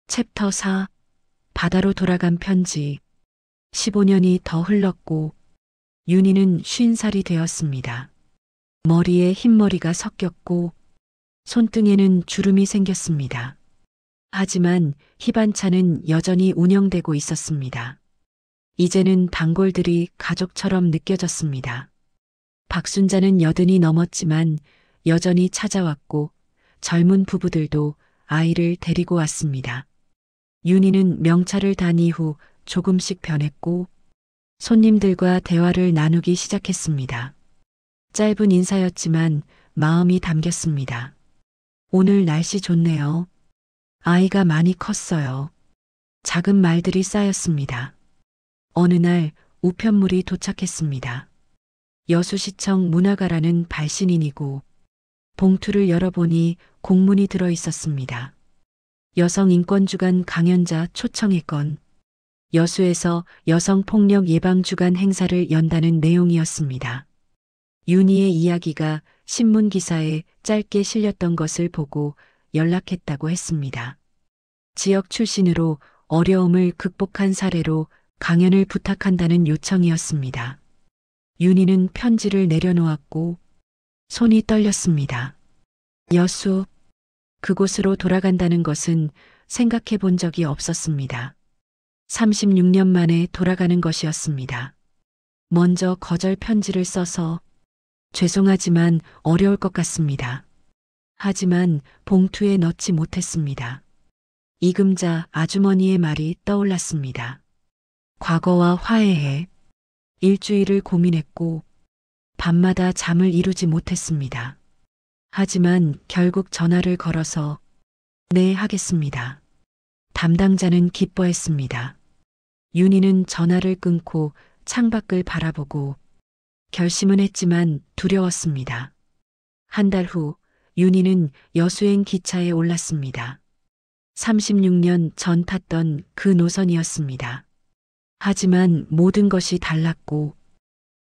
챕터 4. 바다로 돌아간 편지. 15년이 더 흘렀고 윤희는 50살이 되었습니다. 머리에 흰머리가 섞였고 손등에는 주름이 생겼습니다. 하지만 희반차는 여전히 운영되고 있었습니다. 이제는 단골들이 가족처럼 느껴졌습니다. 박순자는 80이 넘었지만 여전히 찾아왔고 젊은 부부들도 아이를 데리고 왔습니다. 윤희는 명찰을 단 이후 조금씩 변했고 손님들과 대화를 나누기 시작했습니다. 짧은 인사였지만 마음이 담겼습니다. 오늘 날씨 좋네요. 아이가 많이 컸어요. 작은 말들이 쌓였습니다. 어느 날 우편물이 도착했습니다. 여수시청 문화가라는 발신인이고 봉투를 열어보니 공문이 들어 있었습니다. 여성인권주간 강연자 초청의 건, 여수에서 여성폭력 예방주간 행사를 연다는 내용이었습니다. 윤희의 이야기가 신문기사에 짧게 실렸던 것을 보고 연락했다고 했습니다. 지역 출신으로 어려움을 극복한 사례로 강연을 부탁한다는 요청이었습니다. 윤희는 편지를 내려놓았고 손이 떨렸습니다. 여수, 그곳으로 돌아간다는 것은 생각해 본 적이 없었습니다. 36년 만에 돌아가는 것이었습니다. 먼저 거절 편지를 써서 죄송하지만 어려울 것 같습니다. 하지만 봉투에 넣지 못했습니다. 이금자 아주머니의 말이 떠올랐습니다. 과거와 화해해. 일주일을 고민했고 밤마다 잠을 이루지 못했습니다. 하지만 결국 전화를 걸어서 네, 하겠습니다. 담당자는 기뻐했습니다. 윤희는 전화를 끊고 창밖을 바라보고 결심은 했지만 두려웠습니다. 한 달 후 윤희는 여수행 기차에 올랐습니다. 36년 전 탔던 그 노선이었습니다. 하지만 모든 것이 달랐고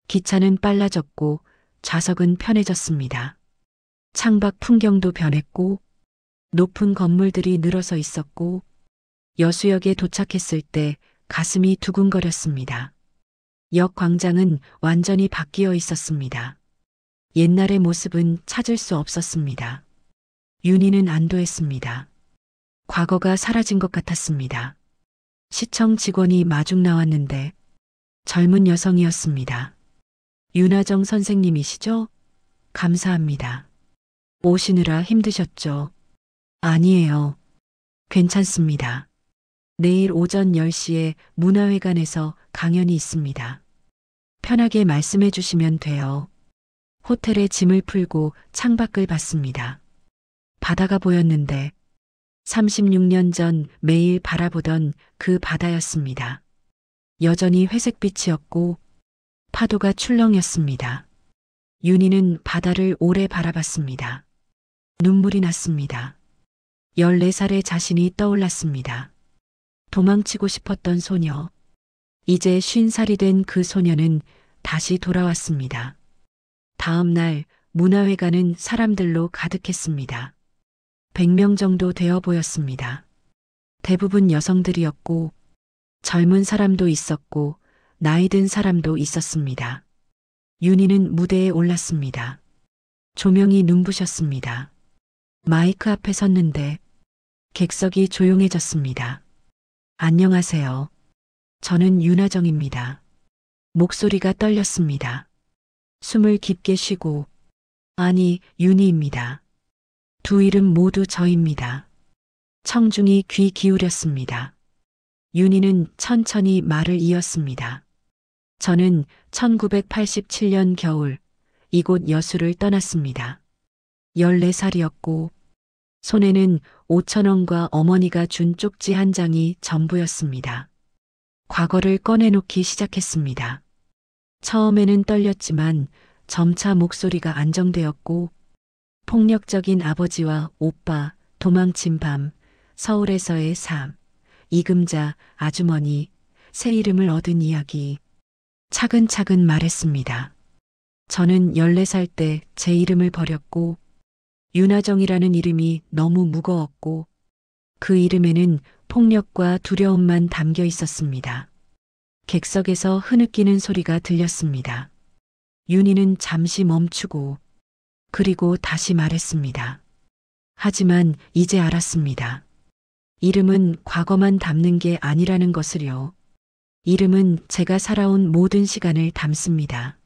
기차는 빨라졌고 좌석은 편해졌습니다. 창밖 풍경도 변했고 높은 건물들이 늘어서 있었고 여수역에 도착했을 때 가슴이 두근거렸습니다. 역 광장은 완전히 바뀌어 있었습니다. 옛날의 모습은 찾을 수 없었습니다. 윤희는 안도했습니다. 과거가 사라진 것 같았습니다. 시청 직원이 마중 나왔는데 젊은 여성이었습니다. 윤하정 선생님이시죠? 감사합니다. 오시느라 힘드셨죠? 아니에요. 괜찮습니다. 내일 오전 10시에 문화회관에서 강연이 있습니다. 편하게 말씀해 주시면 돼요. 호텔에 짐을 풀고 창밖을 봤습니다. 바다가 보였는데 36년 전 매일 바라보던 그 바다였습니다. 여전히 회색빛이었고 파도가 출렁였습니다. 윤희는 바다를 오래 바라봤습니다. 눈물이 났습니다. 14살의 자신이 떠올랐습니다. 도망치고 싶었던 소녀. 이제 50살이 된 그 소녀는 다시 돌아왔습니다. 다음 날 문화회관은 사람들로 가득했습니다. 100명 정도 되어 보였습니다. 대부분 여성들이었고 젊은 사람도 있었고 나이 든 사람도 있었습니다. 윤희는 무대에 올랐습니다. 조명이 눈부셨습니다. 마이크 앞에 섰는데 객석이 조용해졌습니다. 안녕하세요. 저는 윤하정입니다. 목소리가 떨렸습니다. 숨을 깊게 쉬고 아니, 윤희입니다. 두 이름 모두 저입니다. 청중이 귀 기울였습니다. 윤희는 천천히 말을 이었습니다. 저는 1987년 겨울 이곳 여수를 떠났습니다. 14살이었고 손에는 5,000원과 어머니가 준 쪽지 한 장이 전부였습니다. 과거를 꺼내놓기 시작했습니다. 처음에는 떨렸지만 점차 목소리가 안정되었고 폭력적인 아버지와 오빠, 도망친 밤, 서울에서의 삶, 이금자, 아주머니, 새 이름을 얻은 이야기, 차근차근 말했습니다. 저는 14살 때 제 이름을 버렸고 윤하정이라는 이름이 너무 무거웠고 그 이름에는 폭력과 두려움만 담겨 있었습니다. 객석에서 흐느끼는 소리가 들렸습니다. 윤희는 잠시 멈추고 그리고 다시 말했습니다. 하지만 이제 알았습니다. 이름은 과거만 담는 게 아니라는 것을요. 이름은 제가 살아온 모든 시간을 담습니다.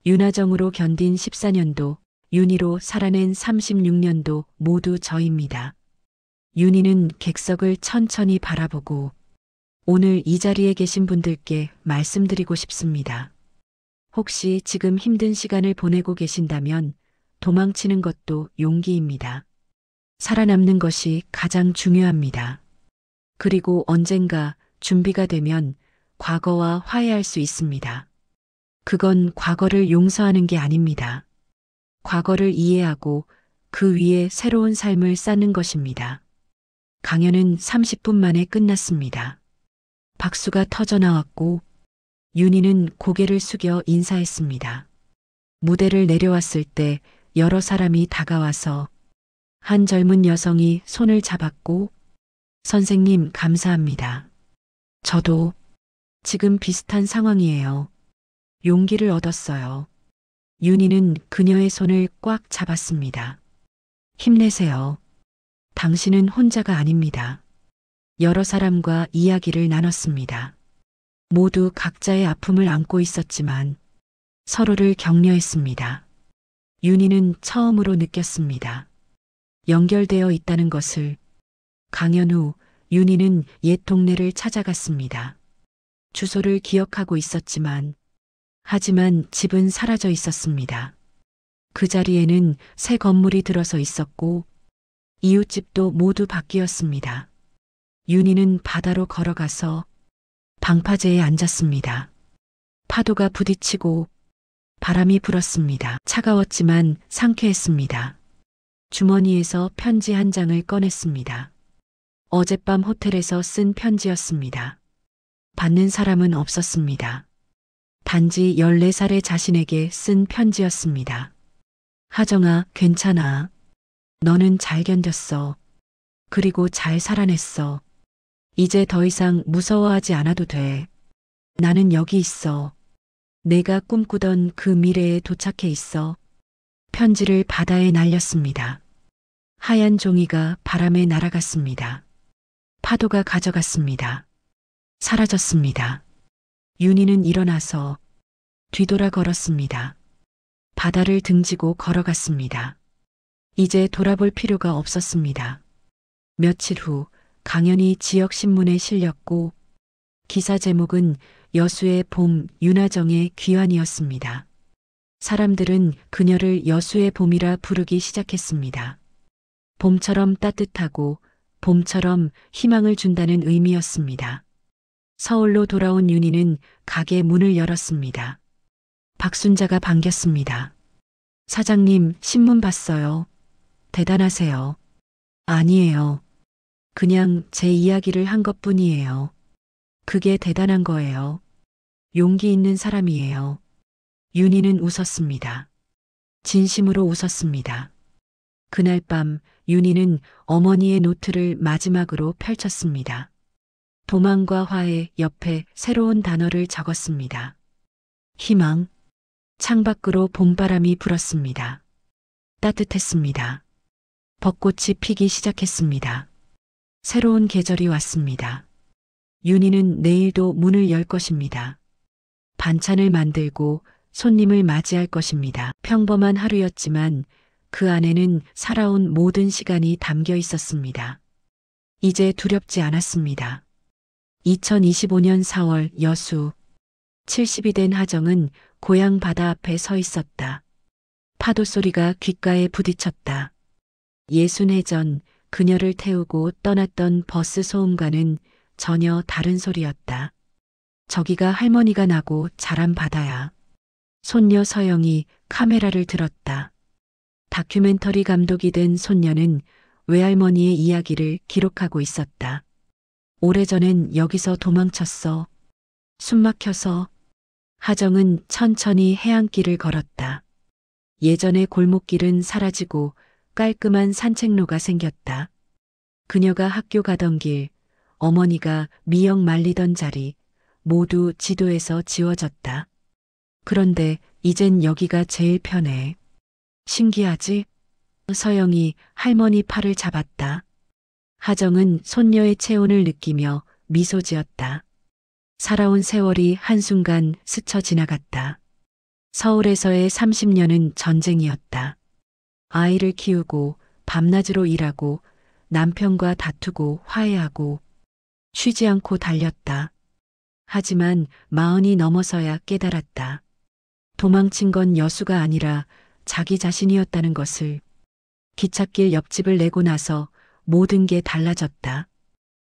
윤하정으로 견딘 14년도, 윤희로 살아낸 36년도 모두 저입니다. 윤희는 객석을 천천히 바라보고 오늘 이 자리에 계신 분들께 말씀드리고 싶습니다. 혹시 지금 힘든 시간을 보내고 계신다면 도망치는 것도 용기입니다. 살아남는 것이 가장 중요합니다. 그리고 언젠가 준비가 되면 과거와 화해할 수 있습니다. 그건 과거를 용서하는 게 아닙니다. 과거를 이해하고 그 위에 새로운 삶을 쌓는 것입니다. 강연은 30분 만에 끝났습니다. 박수가 터져 나왔고 윤희는 고개를 숙여 인사했습니다. 무대를 내려왔을 때 여러 사람이 다가와서 한 젊은 여성이 손을 잡았고 선생님 감사합니다. 저도 지금 비슷한 상황이에요. 용기를 얻었어요. 윤희는 그녀의 손을 꽉 잡았습니다. 힘내세요. 당신은 혼자가 아닙니다. 여러 사람과 이야기를 나눴습니다. 모두 각자의 아픔을 안고 있었지만 서로를 격려했습니다. 윤희는 처음으로 느꼈습니다. 연결되어 있다는 것을. 강연 후 윤희는 옛 동네를 찾아갔습니다. 주소를 기억하고 있었지만 하지만 집은 사라져 있었습니다. 그 자리에는 새 건물이 들어서 있었고 이웃집도 모두 바뀌었습니다. 윤희는 바다로 걸어가서 방파제에 앉았습니다. 파도가 부딪히고 바람이 불었습니다. 차가웠지만 상쾌했습니다. 주머니에서 편지 한 장을 꺼냈습니다. 어젯밤 호텔에서 쓴 편지였습니다. 받는 사람은 없었습니다. 단지 14살의 자신에게 쓴 편지였습니다. 하정아, 괜찮아. 너는 잘 견뎠어. 그리고 잘 살아냈어. 이제 더 이상 무서워하지 않아도 돼. 나는 여기 있어. 내가 꿈꾸던 그 미래에 도착해 있어. 편지를 바다에 날렸습니다. 하얀 종이가 바람에 날아갔습니다. 파도가 가져갔습니다. 사라졌습니다. 윤희는 일어나서 뒤돌아 걸었습니다. 바다를 등지고 걸어갔습니다. 이제 돌아볼 필요가 없었습니다. 며칠 후 강연이 지역신문에 실렸고 기사 제목은 여수의 봄 윤하정의 귀환이었습니다. 사람들은 그녀를 여수의 봄이라 부르기 시작했습니다. 봄처럼 따뜻하고 봄처럼 희망을 준다는 의미였습니다. 서울로 돌아온 윤희는 가게 문을 열었습니다. 박순자가 반겼습니다. 사장님, 신문 봤어요. 대단하세요. 아니에요. 그냥 제 이야기를 한 것뿐이에요. 그게 대단한 거예요. 용기 있는 사람이에요. 윤희는 웃었습니다. 진심으로 웃었습니다. 그날 밤 윤희는 어머니의 노트를 마지막으로 펼쳤습니다. 도망과 화해 옆에 새로운 단어를 적었습니다. 희망. 창밖으로 봄바람이 불었습니다. 따뜻했습니다. 벚꽃이 피기 시작했습니다. 새로운 계절이 왔습니다. 윤희는 내일도 문을 열 것입니다. 반찬을 만들고 손님을 맞이할 것입니다. 평범한 하루였지만 그 안에는 살아온 모든 시간이 담겨 있었습니다. 이제 두렵지 않았습니다. 2025년 4월 여수. 70이 된 하정은 고향 바다 앞에 서 있었다. 파도 소리가 귓가에 부딪혔다. 60해 전 그녀를 태우고 떠났던 버스 소음과는 전혀 다른 소리였다. 저기가 할머니가 나고 자란 바다야. 손녀 서영이 카메라를 들었다. 다큐멘터리 감독이 된 손녀는 외할머니의 이야기를 기록하고 있었다. 오래전엔 여기서 도망쳤어. 숨 막혀서. 하정은 천천히 해안길을 걸었다. 예전의 골목길은 사라지고 깔끔한 산책로가 생겼다. 그녀가 학교 가던 길, 어머니가 미역 말리던 자리 모두 지도에서 지워졌다. 그런데 이젠 여기가 제일 편해. 신기하지? 서영이 할머니 팔을 잡았다. 하정은 손녀의 체온을 느끼며 미소 지었다. 살아온 세월이 한순간 스쳐 지나갔다. 서울에서의 30년은 전쟁이었다. 아이를 키우고 밤낮으로 일하고 남편과 다투고 화해하고 쉬지 않고 달렸다. 하지만 40이 넘어서야 깨달았다. 도망친 건 여수가 아니라 자기 자신이었다는 것을. 기찻길 옆집을 내고 나서 모든 게 달라졌다.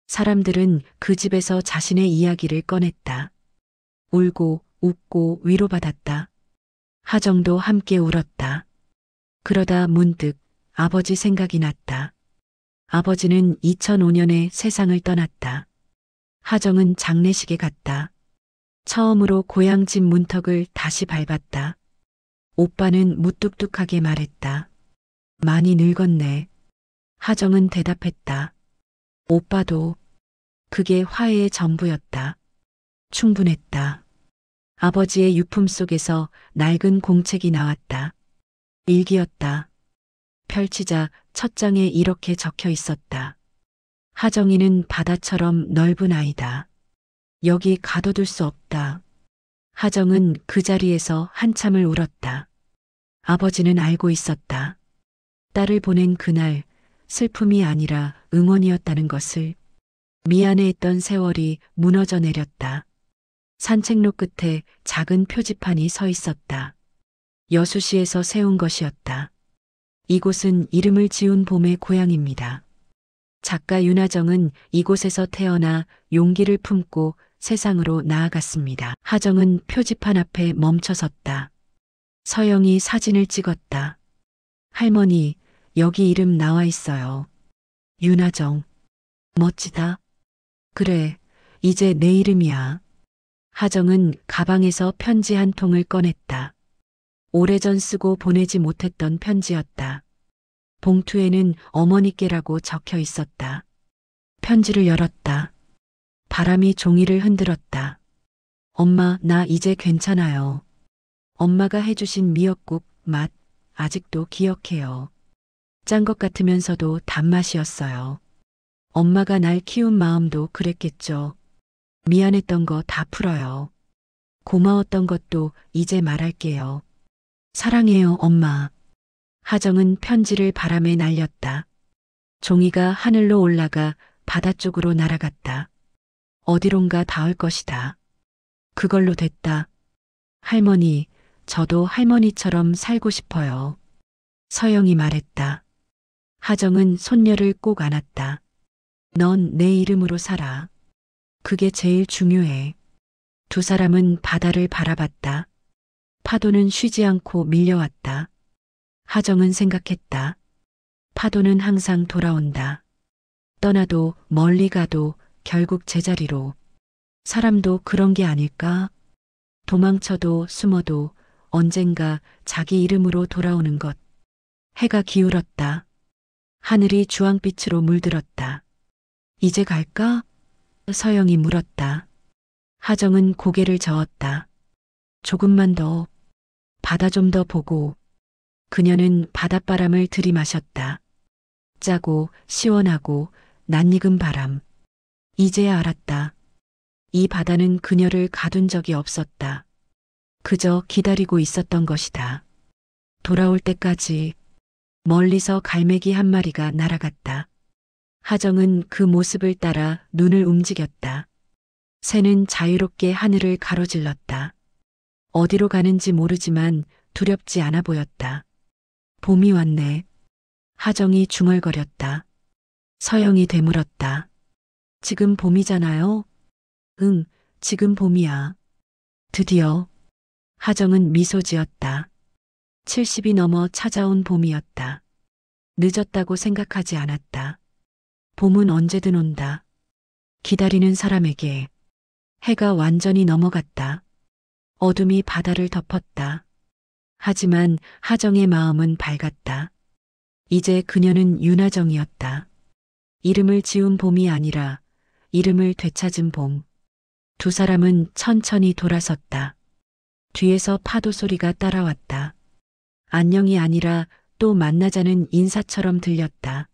사람들은 그 집에서 자신의 이야기를 꺼냈다. 울고 웃고 위로받았다. 하정도 함께 울었다. 그러다 문득 아버지 생각이 났다. 아버지는 2005년에 세상을 떠났다. 하정은 장례식에 갔다. 처음으로 고향 집 문턱을 다시 밟았다. 오빠는 무뚝뚝하게 말했다. 많이 늙었네. 하정은 대답했다. 오빠도. 그게 화해의 전부였다. 충분했다. 아버지의 유품 속에서 낡은 공책이 나왔다. 일기였다. 펼치자 첫 장에 이렇게 적혀 있었다. 하정이는 바다처럼 넓은 아이다. 여기 가둬둘 수 없다. 하정은 그 자리에서 한참을 울었다. 아버지는 알고 있었다. 딸을 보낸 그날 슬픔이 아니라 응원이었다는 것을. 미안해했던 세월이 무너져 내렸다. 산책로 끝에 작은 표지판이 서 있었다. 여수시에서 세운 것이었다. 이곳은 이름을 지운 봄의 고향입니다. 작가 윤하정은 이곳에서 태어나 용기를 품고 세상으로 나아갔습니다. 하정은 표지판 앞에 멈춰섰다. 서영이 사진을 찍었다. 할머니, 여기 이름 나와 있어요. 윤하정. 멋지다. 그래, 이제 내 이름이야. 하정은 가방에서 편지 한 통을 꺼냈다. 오래전 쓰고 보내지 못했던 편지였다. 봉투에는 어머니께라고 적혀 있었다. 편지를 열었다. 바람이 종이를 흔들었다. 엄마, 나 이제 괜찮아요. 엄마가 해주신 미역국 맛 아직도 기억해요. 짠 것 같으면서도 단맛이었어요. 엄마가 날 키운 마음도 그랬겠죠. 미안했던 거 다 풀어요. 고마웠던 것도 이제 말할게요. 사랑해요, 엄마. 하정은 편지를 바람에 날렸다. 종이가 하늘로 올라가 바다 쪽으로 날아갔다. 어디론가 닿을 것이다. 그걸로 됐다. 할머니, 저도 할머니처럼 살고 싶어요. 서영이 말했다. 하정은 손녀를 꼭 안았다. 넌 내 이름으로 살아. 그게 제일 중요해. 두 사람은 바다를 바라봤다. 파도는 쉬지 않고 밀려왔다. 하정은 생각했다. 파도는 항상 돌아온다. 떠나도 멀리 가도 결국 제자리로. 사람도 그런 게 아닐까? 도망쳐도 숨어도 언젠가 자기 이름으로 돌아오는 것. 해가 기울었다. 하늘이 주황빛으로 물들었다. 이제 갈까? 서영이 물었다. 하정은 고개를 저었다. 조금만 더. 바다 좀 더 보고. 그녀는 바닷바람을 들이마셨다. 짜고 시원하고 낯익은 바람. 이제야 알았다. 이 바다는 그녀를 가둔 적이 없었다. 그저 기다리고 있었던 것이다. 돌아올 때까지. 멀리서 갈매기 한 마리가 날아갔다. 하정은 그 모습을 따라 눈을 움직였다. 새는 자유롭게 하늘을 가로질렀다. 어디로 가는지 모르지만 두렵지 않아 보였다. 봄이 왔네. 하정이 중얼거렸다. 서영이 되물었다. 지금 봄이잖아요? 응, 지금 봄이야. 드디어. 하정은 미소 지었다. 70이 넘어 찾아온 봄이었다. 늦었다고 생각하지 않았다. 봄은 언제든 온다. 기다리는 사람에게. 해가 완전히 넘어갔다. 어둠이 바다를 덮었다. 하지만 하정의 마음은 밝았다. 이제 그녀는 윤하정이었다. 이름을 지운 봄이 아니라 이름을 되찾은 봄. 두 사람은 천천히 돌아섰다. 뒤에서 파도 소리가 따라왔다. 안녕이 아니라 또 만나자는 인사처럼 들렸다.